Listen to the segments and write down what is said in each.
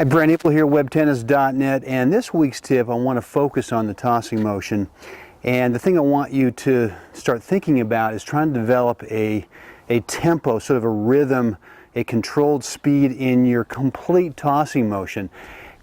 Hi, Brent Abel here, WebTennis.net, and this week's tip I want to focus on the tossing motion. And the thing I want you to start thinking about is trying to develop a tempo, sort of a rhythm, a controlled speed in your complete tossing motion.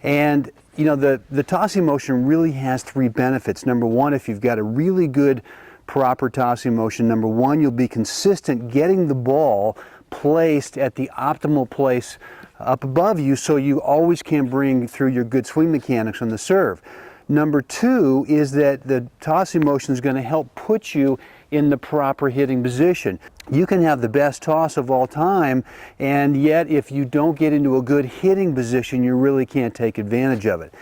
And you know, the tossing motion really has three benefits. Number one, if you've got a really good proper tossing motion, number one, you'll be consistent getting the ball placed at the optimal place up above you, so you always can bring through your good swing mechanics on the serve. Number two is that the tossing motion is going to help put you in the proper hitting position. You can have the best toss of all time, and yet if you don't get into a good hitting position, you really can't take advantage of it.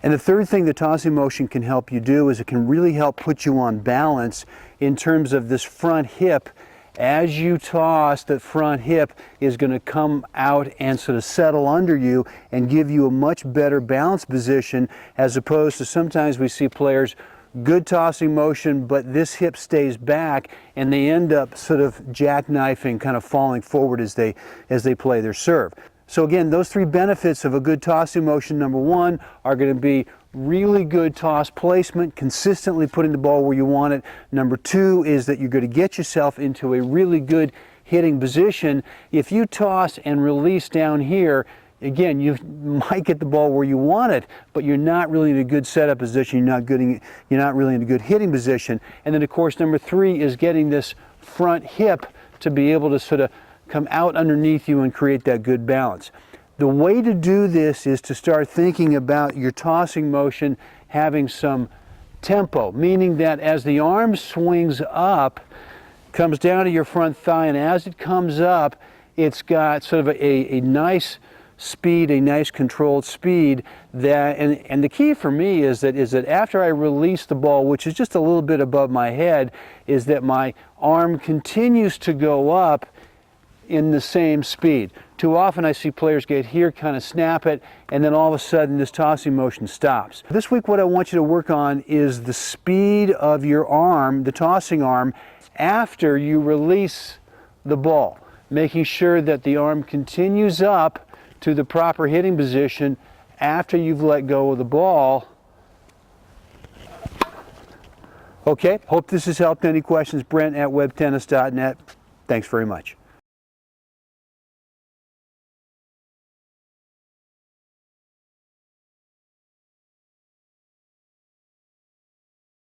And the third thing the tossing motion can help you do is it can really help put you on balance in terms of this front hip. As you toss, the front hip is going to come out and sort of settle under you and give you a much better balance position, as opposed to sometimes we see players good tossing motion, but this hip stays back and they end up sort of jackknifing, kind of falling forward as they play their serve. So again, those three benefits of a good tossing motion, number one, are going to be really good toss placement, consistently putting the ball where you want it. Number two is that you're going to get yourself into a really good hitting position. If you toss and release down here, again, you might get the ball where you want it, but you're not really in a good setup position, you're not really in a good hitting position. And then of course, number three is getting this front hip to be able to sort of come out underneath you and create that good balance. The way to do this is to start thinking about your tossing motion having some tempo, meaning that as the arm swings up, comes down to your front thigh, and as it comes up, it's got sort of a nice speed, a nice controlled speed. And the key for me is that after I release the ball, which is just a little bit above my head, is that my arm continues to go up in the same speed. Too often I see players get here, kind of snap it, and then all of a sudden this tossing motion stops. This week what I want you to work on is the speed of your arm, the tossing arm, after you release the ball, making sure that the arm continues up to the proper hitting position after you've let go of the ball. Okay, hope this has helped. Any questions, Brent at WebTennis.net. Thanks very much.